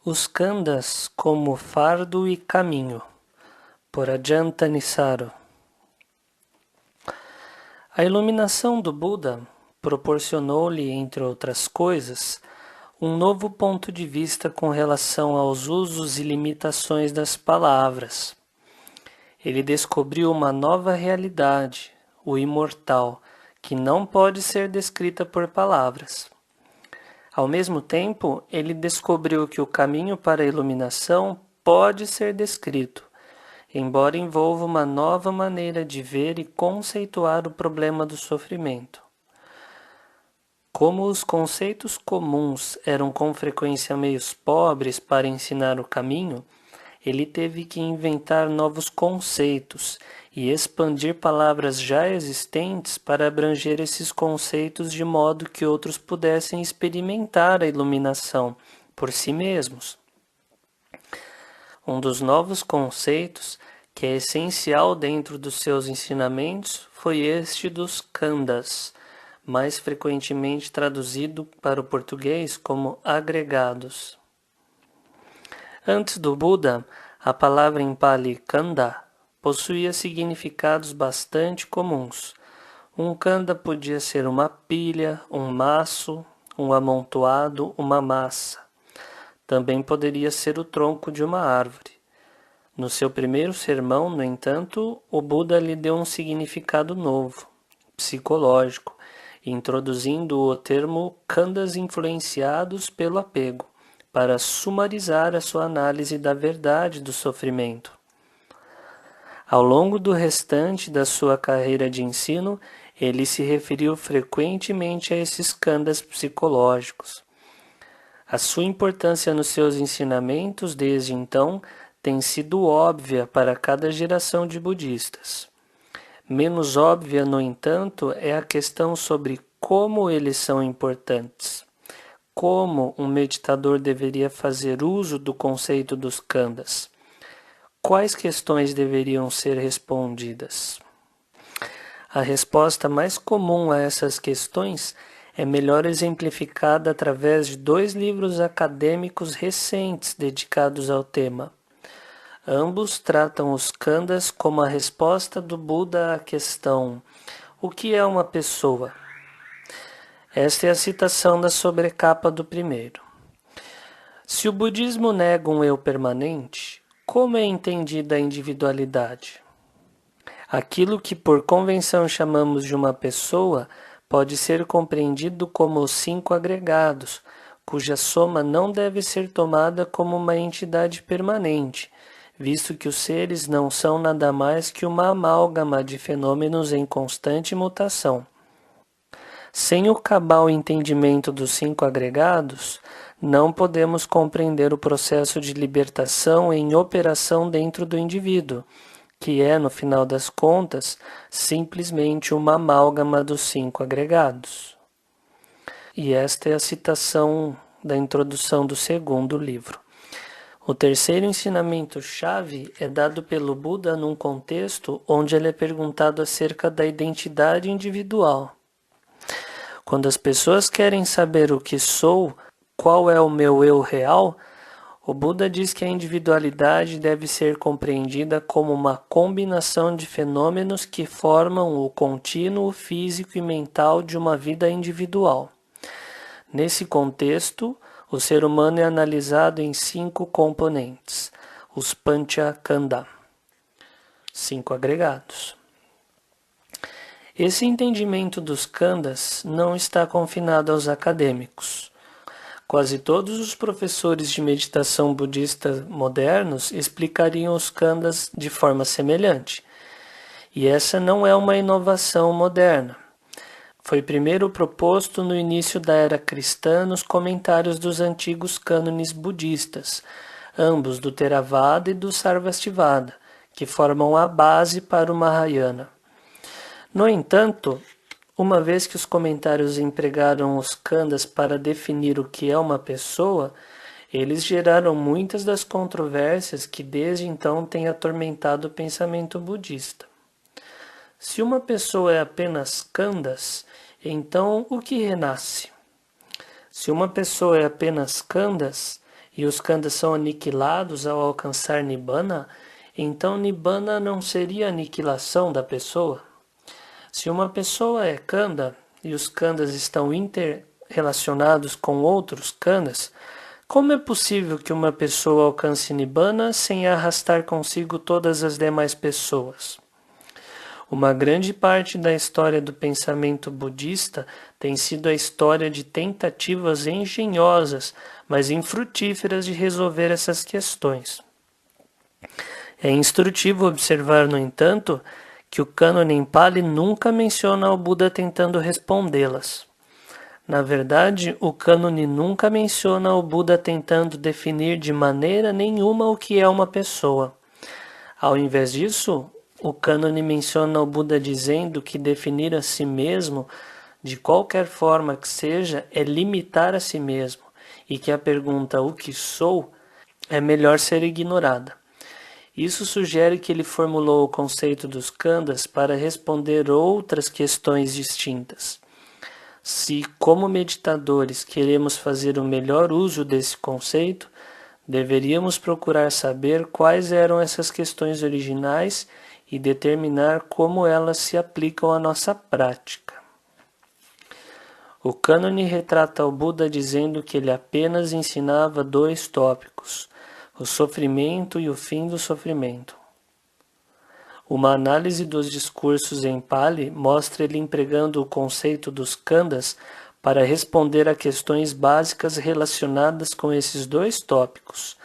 Os Kandas como fardo e caminho, por Ajanta Nisaro. A iluminação do Buda proporcionou-lhe, entre outras coisas, um novo ponto de vista com relação aos usos e limitações das palavras. Ele descobriu uma nova realidade, o imortal, que não pode ser descrita por palavras. Ao mesmo tempo, ele descobriu que o caminho para a iluminação pode ser descrito, embora envolva uma nova maneira de ver e conceituar o problema do sofrimento. Como os conceitos comuns eram com frequência meios pobres para ensinar o caminho, ele teve que inventar novos conceitos e expandir palavras já existentes para abranger esses conceitos de modo que outros pudessem experimentar a iluminação por si mesmos. Um dos novos conceitos, que é essencial dentro dos seus ensinamentos, foi este dos Kandas, mais frequentemente traduzido para o português como agregados. Antes do Buda, a palavra em Pali Kanda possuía significados bastante comuns. Um Kanda podia ser uma pilha, um maço, um amontoado, uma massa. Também poderia ser o tronco de uma árvore. No seu primeiro sermão, no entanto, o Buda lhe deu um significado novo, psicológico, introduzindo o termo Kandas influenciados pelo apego, para sumarizar a sua análise da verdade do sofrimento. Ao longo do restante da sua carreira de ensino, ele se referiu frequentemente a esses Kandas psicológicos. A sua importância nos seus ensinamentos, desde então, tem sido óbvia para cada geração de budistas. Menos óbvia, no entanto, é a questão sobre como eles são importantes. Como um meditador deveria fazer uso do conceito dos Kandas? Quais questões deveriam ser respondidas? A resposta mais comum a essas questões é melhor exemplificada através de 2 livros acadêmicos recentes dedicados ao tema. Ambos tratam os Kandas como a resposta do Buda à questão: o que é uma pessoa? Esta é a citação da sobrecapa do primeiro. Se o budismo nega um eu permanente, como é entendida a individualidade? Aquilo que por convenção chamamos de uma pessoa pode ser compreendido como os 5 agregados, cuja soma não deve ser tomada como uma entidade permanente, visto que os seres não são nada mais que uma amálgama de fenômenos em constante mutação. Sem o cabal entendimento dos 5 agregados, não podemos compreender o processo de libertação em operação dentro do indivíduo, que é, no final das contas, simplesmente uma amálgama dos 5 agregados. E esta é a citação da introdução do segundo livro. O terceiro ensinamento-chave é dado pelo Buda num contexto onde ele é perguntado acerca da identidade individual. Quando as pessoas querem saber o que sou, qual é o meu eu real, o Buda diz que a individualidade deve ser compreendida como uma combinação de fenômenos que formam o contínuo físico e mental de uma vida individual. Nesse contexto, o ser humano é analisado em 5 componentes, os Panchakanda, 5 agregados. Esse entendimento dos Kandas não está confinado aos acadêmicos. Quase todos os professores de meditação budista modernos explicariam os Kandas de forma semelhante. E essa não é uma inovação moderna. Foi primeiro proposto no início da era cristã nos comentários dos antigos cânones budistas, ambos do Theravada e do Sarvastivada, que formam a base para o Mahayana. No entanto, uma vez que os comentários empregaram os Kandas para definir o que é uma pessoa, eles geraram muitas das controvérsias que desde então têm atormentado o pensamento budista. Se uma pessoa é apenas Kandas, então o que renasce? Se uma pessoa é apenas Kandas, e os khandas são aniquilados ao alcançar Nibbana, então Nibbana não seria a aniquilação da pessoa? Se uma pessoa é khanda e os khandas estão interrelacionados com outros khandas, como é possível que uma pessoa alcance Nibbana sem arrastar consigo todas as demais pessoas? Uma grande parte da história do pensamento budista tem sido a história de tentativas engenhosas, mas infrutíferas de resolver essas questões. É instrutivo observar, no entanto, que o cânone em Pali nunca menciona o Buda tentando respondê-las. Na verdade, o cânone nunca menciona o Buda tentando definir de maneira nenhuma o que é uma pessoa. Ao invés disso, o cânone menciona o Buda dizendo que definir a si mesmo, de qualquer forma que seja, é limitar a si mesmo, e que a pergunta "o que sou?" é melhor ser ignorada. Isso sugere que ele formulou o conceito dos khandas para responder outras questões distintas. Se, como meditadores, queremos fazer o melhor uso desse conceito, deveríamos procurar saber quais eram essas questões originais e determinar como elas se aplicam à nossa prática. O cânone retrata o Buda dizendo que ele apenas ensinava 2 tópicos, o sofrimento e o fim do sofrimento. Uma análise dos discursos em Pali mostra ele empregando o conceito dos khandas para responder a questões básicas relacionadas com esses 2 tópicos.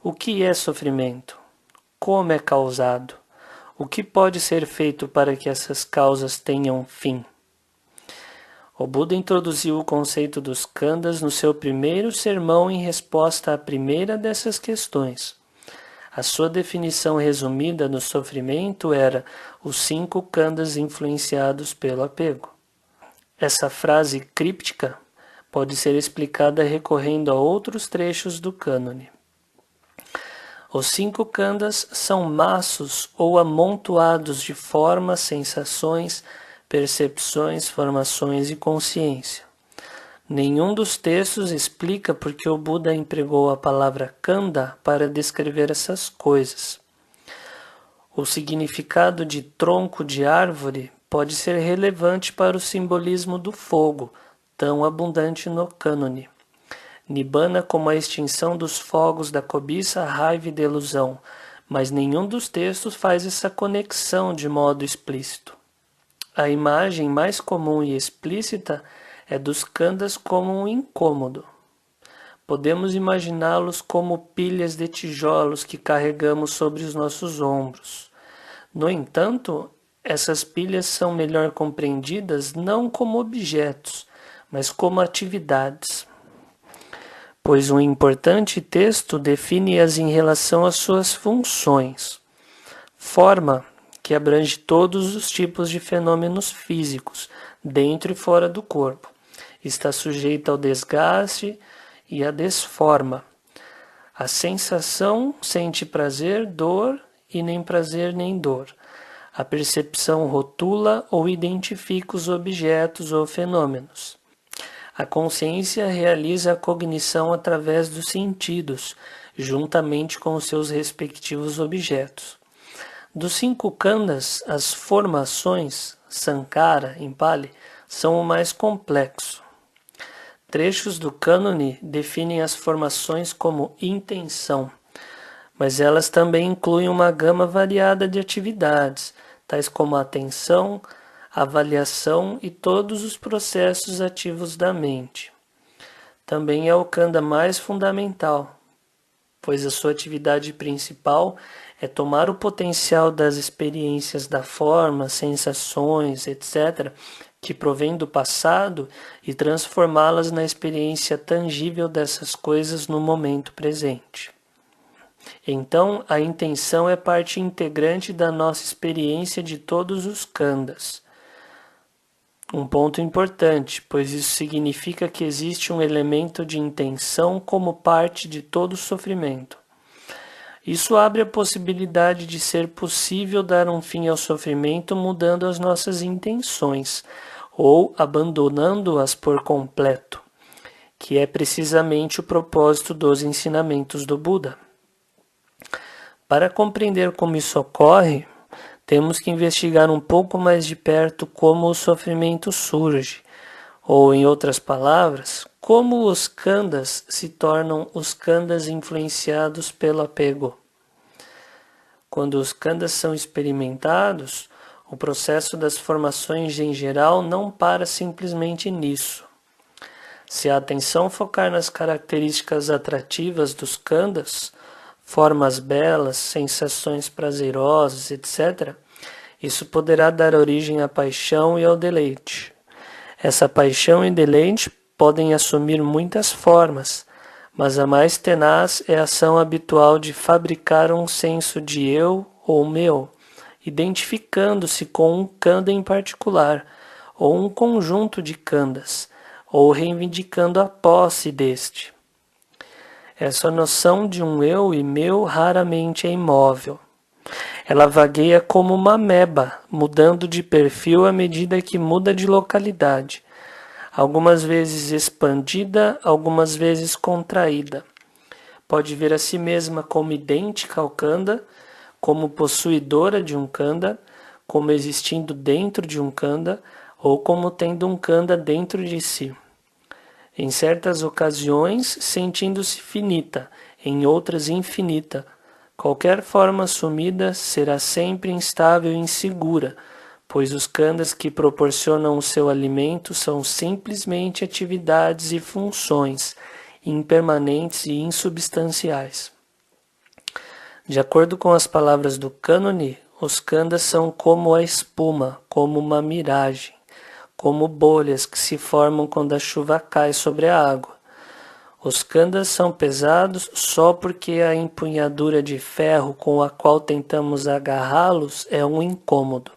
O que é sofrimento? Como é causado? O que pode ser feito para que essas causas tenham fim? O Buda introduziu o conceito dos khandas no seu primeiro sermão em resposta à primeira dessas questões. A sua definição resumida no sofrimento era os 5 khandas influenciados pelo apego. Essa frase críptica pode ser explicada recorrendo a outros trechos do cânone. Os 5 khandas são maços ou amontoados de formas, sensações, percepções, formações e consciência. Nenhum dos textos explica por que o Buda empregou a palavra khanda para descrever essas coisas. O significado de tronco de árvore pode ser relevante para o simbolismo do fogo, tão abundante no cânone. Nibbana como a extinção dos fogos da cobiça, raiva e delusão, mas nenhum dos textos faz essa conexão de modo explícito. A imagem mais comum e explícita é dos khandas como um incômodo. Podemos imaginá-los como pilhas de tijolos que carregamos sobre os nossos ombros. No entanto, essas pilhas são melhor compreendidas não como objetos, mas como atividades. Pois um importante texto define-as em relação às suas funções. Forma, que abrange todos os tipos de fenômenos físicos, dentro e fora do corpo. Está sujeita ao desgaste e à desforma. A sensação sente prazer, dor e nem prazer nem dor. A percepção rotula ou identifica os objetos ou fenômenos. A consciência realiza a cognição através dos sentidos, juntamente com os seus respectivos objetos. Dos 5 khandas, as formações, sankhara, em Pali, são o mais complexo. Trechos do cânone definem as formações como intenção, mas elas também incluem uma gama variada de atividades, tais como a atenção, avaliação e todos os processos ativos da mente. Também é o khanda mais fundamental, pois a sua atividade principal é tomar o potencial das experiências da forma, sensações, etc., que provém do passado e transformá-las na experiência tangível dessas coisas no momento presente. Então, a intenção é parte integrante da nossa experiência de todos os khandas. Um ponto importante, pois isso significa que existe um elemento de intenção como parte de todo o sofrimento. Isso abre a possibilidade de ser possível dar um fim ao sofrimento mudando as nossas intenções, ou abandonando-as por completo. que é precisamente o propósito dos ensinamentos do Buda. Para compreender como isso ocorre, temos que investigar um pouco mais de perto como o sofrimento surge, ou, em outras palavras, como os khandhas se tornam os khandhas influenciados pelo apego. Quando os khandhas são experimentados, o processo das formações em geral não para simplesmente nisso. Se a atenção focar nas características atrativas dos khandhas, formas belas, sensações prazerosas, etc., isso poderá dar origem à paixão e ao deleite. Essa paixão e deleite podem assumir muitas formas, mas a mais tenaz é a ação habitual de fabricar um senso de eu ou meu, identificando-se com um khandha em particular, ou um conjunto de khandhas, ou reivindicando a posse deste. Essa noção de um eu e meu raramente é imóvel. Ela vagueia como uma ameba, mudando de perfil à medida que muda de localidade, algumas vezes expandida, algumas vezes contraída. Pode ver a si mesma como idêntica ao khandha, como possuidora de um khandha, como existindo dentro de um khandha, ou como tendo um khandha dentro de si. Em certas ocasiões, sentindo-se finita, em outras infinita. Qualquer forma assumida será sempre instável e insegura, pois os khandhas que proporcionam o seu alimento são simplesmente atividades e funções, impermanentes e insubstanciais. De acordo com as palavras do cânone, os khandhas são como a espuma, como uma miragem, como bolhas que se formam quando a chuva cai sobre a água. Os khandhas são pesados só porque a empunhadura de ferro com a qual tentamos agarrá-los é um incômodo.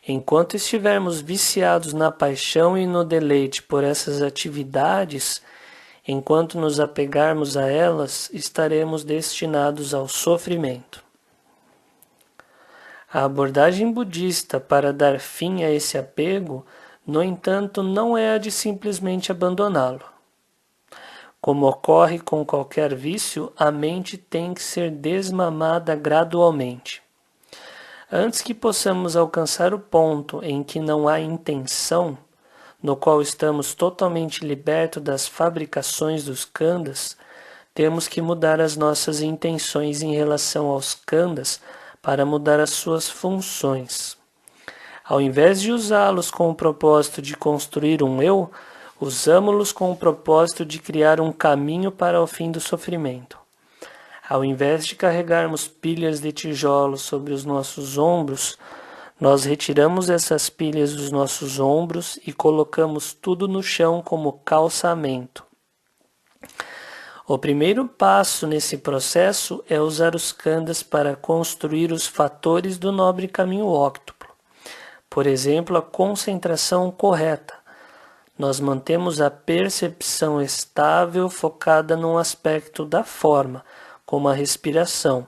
Enquanto estivermos viciados na paixão e no deleite por essas atividades, enquanto nos apegarmos a elas, estaremos destinados ao sofrimento. A abordagem budista para dar fim a esse apego, no entanto, não é a de simplesmente abandoná-lo. Como ocorre com qualquer vício, a mente tem que ser desmamada gradualmente. Antes que possamos alcançar o ponto em que não há intenção, no qual estamos totalmente libertos das fabricações dos khandhas, temos que mudar as nossas intenções em relação aos khandhas para mudar as suas funções. Ao invés de usá-los com o propósito de construir um eu, usamos-los com o propósito de criar um caminho para o fim do sofrimento. Ao invés de carregarmos pilhas de tijolos sobre os nossos ombros, nós retiramos essas pilhas dos nossos ombros e colocamos tudo no chão como calçamento. O primeiro passo nesse processo é usar os khandhas para construir os fatores do nobre caminho óctuplo. Por exemplo, a concentração correta. Nós mantemos a percepção estável focada num aspecto da forma, como a respiração,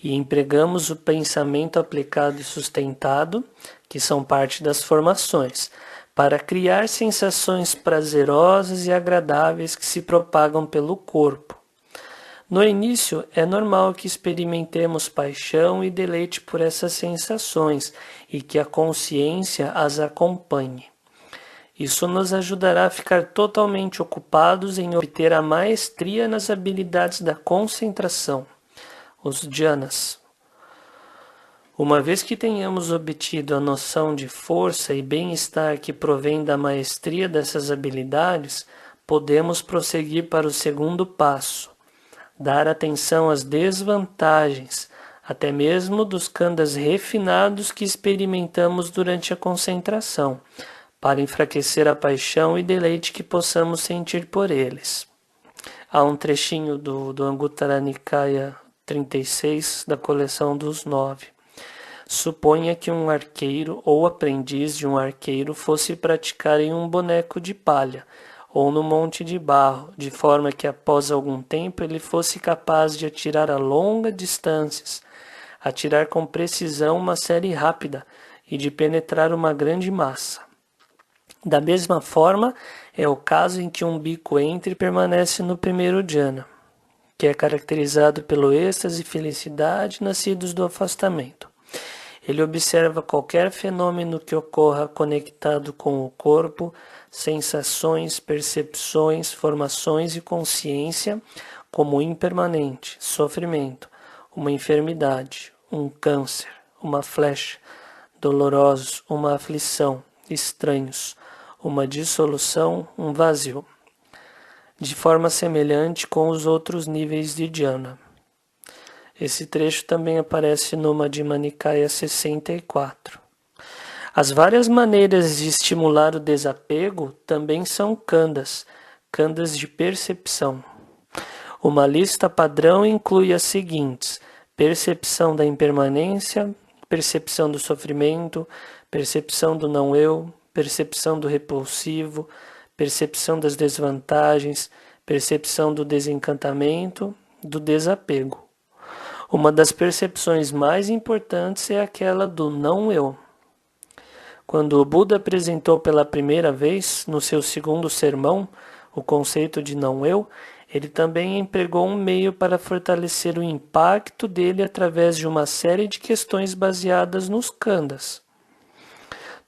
e empregamos o pensamento aplicado e sustentado, que são parte das formações, para criar sensações prazerosas e agradáveis que se propagam pelo corpo. No início, é normal que experimentemos paixão e deleite por essas sensações e que a consciência as acompanhe. Isso nos ajudará a ficar totalmente ocupados em obter a maestria nas habilidades da concentração, os dhyanas. Uma vez que tenhamos obtido a noção de força e bem-estar que provém da maestria dessas habilidades, podemos prosseguir para o segundo passo, dar atenção às desvantagens, até mesmo dos khandhas refinados que experimentamos durante a concentração, para enfraquecer a paixão e deleite que possamos sentir por eles. Há um trechinho do Anguttara Nikaya 36, da coleção dos 9. Suponha que um arqueiro ou aprendiz de um arqueiro fosse praticar em um boneco de palha ou no monte de barro, de forma que após algum tempo ele fosse capaz de atirar a longas distâncias, atirar com precisão uma série rápida e de penetrar uma grande massa. Da mesma forma, É o caso em que um bhikkhu entra e permanece no primeiro jhana, que é caracterizado pelo êxtase e felicidade nascidos do afastamento. Ele observa qualquer fenômeno que ocorra conectado com o corpo, sensações, percepções, formações e consciência como impermanente, sofrimento, uma enfermidade, um câncer, uma flecha, dolorosos, uma aflição, estranhos, uma dissolução, um vazio. De forma semelhante com os outros níveis de dhyana. Esse trecho também aparece no Madhyama Nikaya 64. As várias maneiras de estimular o desapego também são khandhas, khandhas de percepção. Uma lista padrão inclui as seguintes: percepção da impermanência, percepção do sofrimento, percepção do não-eu, percepção do repulsivo, percepção das desvantagens, percepção do desencantamento, do desapego. Uma das percepções mais importantes é aquela do não-eu. Quando o Buda apresentou pela primeira vez, no seu segundo sermão, o conceito de não-eu, ele também empregou um meio para fortalecer o impacto dele através de uma série de questões baseadas nos khandhas.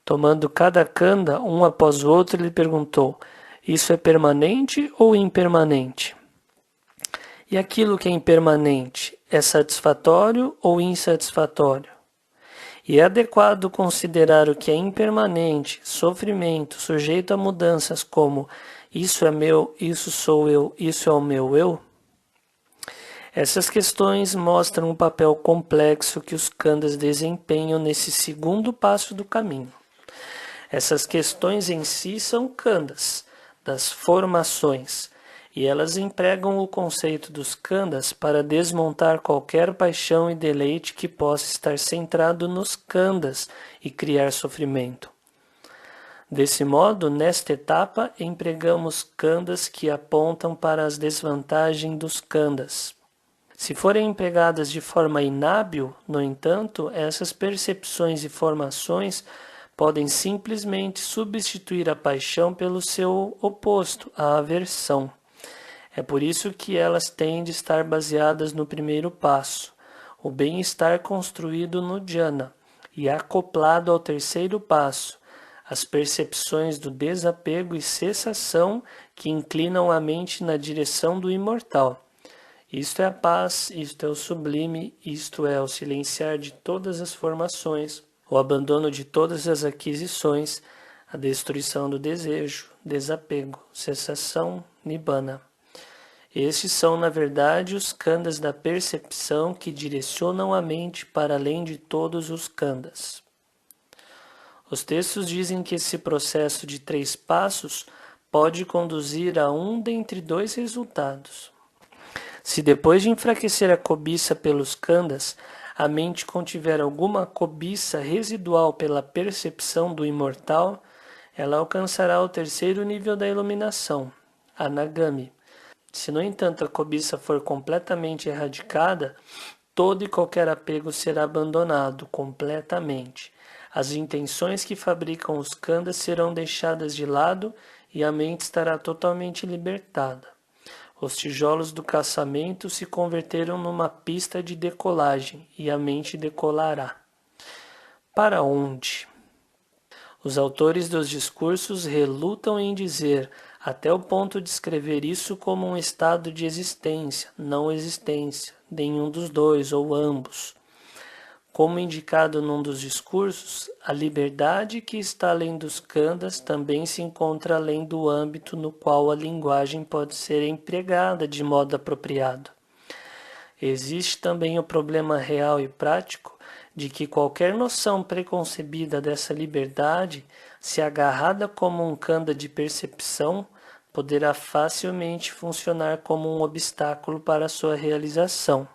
Tomando cada khandha, um após o outro, ele perguntou: isso é permanente ou impermanente? E aquilo que é impermanente, é satisfatório ou insatisfatório? E é adequado considerar o que é impermanente, sofrimento, sujeito a mudanças como isso é meu, isso sou eu, isso é o meu eu? Essas questões mostram o papel complexo que os khandhas desempenham nesse segundo passo do caminho. Essas questões em si são khandhas, das formações, e elas empregam o conceito dos khandhas para desmontar qualquer paixão e deleite que possa estar centrado nos khandhas e criar sofrimento. Desse modo, nesta etapa, empregamos khandhas que apontam para as desvantagens dos khandhas. Se forem empregadas de forma inábil, no entanto, essas percepções e formações podem simplesmente substituir a paixão pelo seu oposto, a aversão. É por isso que elas têm de estar baseadas no primeiro passo, o bem-estar construído no dhyana, e acoplado ao terceiro passo, as percepções do desapego e cessação que inclinam a mente na direção do imortal. Isto é a paz, isto é o sublime, isto é o silenciar de todas as formações, o abandono de todas as aquisições, a destruição do desejo, desapego, cessação, nibbana. Estes são, na verdade, os khandhas da percepção que direcionam a mente para além de todos os khandhas. Os textos dizem que esse processo de 3 passos pode conduzir a um dentre 2 resultados. Se depois de enfraquecer a cobiça pelos khandhas, a mente contiver alguma cobiça residual pela percepção do imortal, ela alcançará o terceiro nível da iluminação, Anagami. Se, no entanto, a cobiça for completamente erradicada, todo e qualquer apego será abandonado completamente. As intenções que fabricam os khandhas serão deixadas de lado e a mente estará totalmente libertada. Os tijolos do caçamento se converteram numa pista de decolagem e a mente decolará. Para onde? Os autores dos discursos relutam em dizer, até o ponto de escrever isso como um estado de existência, não existência, nenhum dos dois ou ambos. Como indicado num dos discursos, a liberdade que está além dos khandhas também se encontra além do âmbito no qual a linguagem pode ser empregada de modo apropriado. Existe também o problema real e prático de que qualquer noção preconcebida dessa liberdade, se agarrada como um khandha de percepção, poderá facilmente funcionar como um obstáculo para sua realização.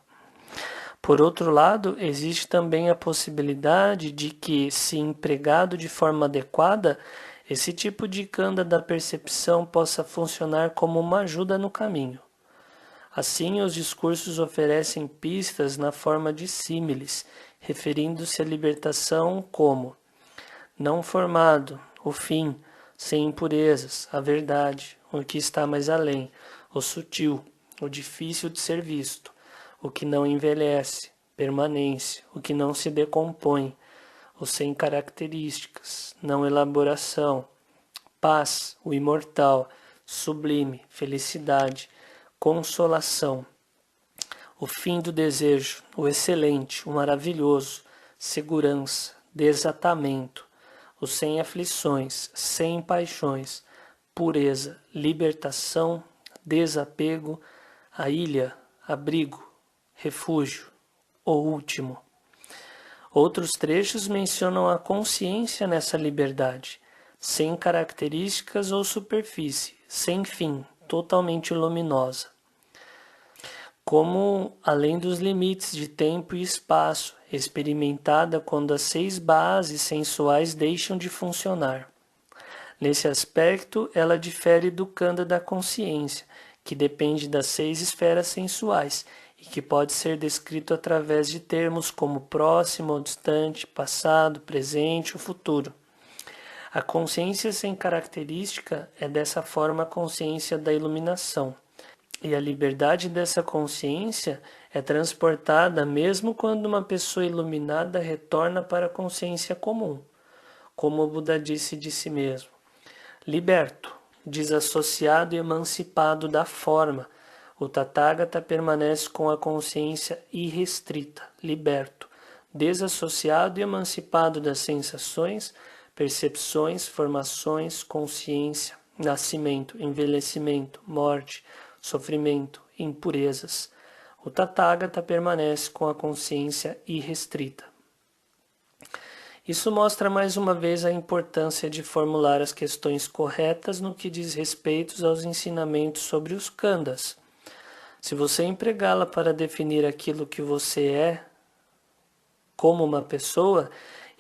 Por outro lado, existe também a possibilidade de que, se empregado de forma adequada, esse tipo de khandha da percepção possa funcionar como uma ajuda no caminho. Assim, os discursos oferecem pistas na forma de símiles, referindo-se à libertação como não formado, o fim, sem impurezas, a verdade, o que está mais além, o sutil, o difícil de ser visto, o que não envelhece, permanência, o que não se decompõe, o sem características, não elaboração, paz, o imortal, sublime, felicidade, consolação, o fim do desejo, o excelente, o maravilhoso, segurança, desatamento, o sem aflições, sem paixões, pureza, libertação, desapego, a ilha, abrigo, refúgio, o último. Outros trechos mencionam a consciência nessa liberdade, sem características ou superfície, sem fim, totalmente luminosa. Como além dos limites de tempo e espaço, experimentada quando as 6 bases sensuais deixam de funcionar. Nesse aspecto, ela difere do khandha da consciência, que depende das 6 esferas sensuais e que pode ser descrito através de termos como próximo ou distante, passado, presente ou futuro. A consciência sem característica é dessa forma a consciência da iluminação. E a liberdade dessa consciência é transportada mesmo quando uma pessoa iluminada retorna para a consciência comum, como o Buda disse de si mesmo. Liberto, desassociado e emancipado da forma, o Tathagata permanece com a consciência irrestrita, liberto, desassociado e emancipado das sensações, percepções, formações, consciência, nascimento, envelhecimento, morte, sofrimento, impurezas. O Tathagata permanece com a consciência irrestrita. Isso mostra mais uma vez a importância de formular as questões corretas no que diz respeito aos ensinamentos sobre os khandhas. Se você empregá-la para definir aquilo que você é como uma pessoa,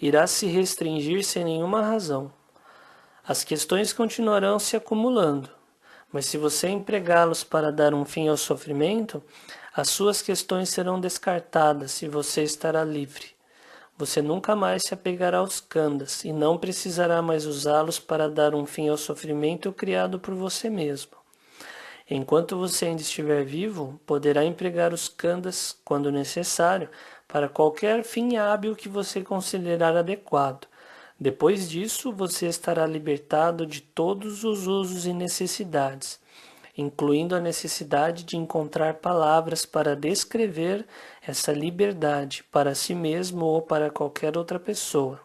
irá se restringir sem nenhuma razão. As questões continuarão se acumulando. Mas se você empregá-los para dar um fim ao sofrimento, as suas questões serão descartadas e você estará livre. Você nunca mais se apegará aos khandhas e não precisará mais usá-los para dar um fim ao sofrimento criado por você mesmo. Enquanto você ainda estiver vivo, poderá empregar os khandhas, quando necessário, para qualquer fim hábil que você considerar adequado. Depois disso, você estará libertado de todos os usos e necessidades, incluindo a necessidade de encontrar palavras para descrever essa liberdade para si mesmo ou para qualquer outra pessoa.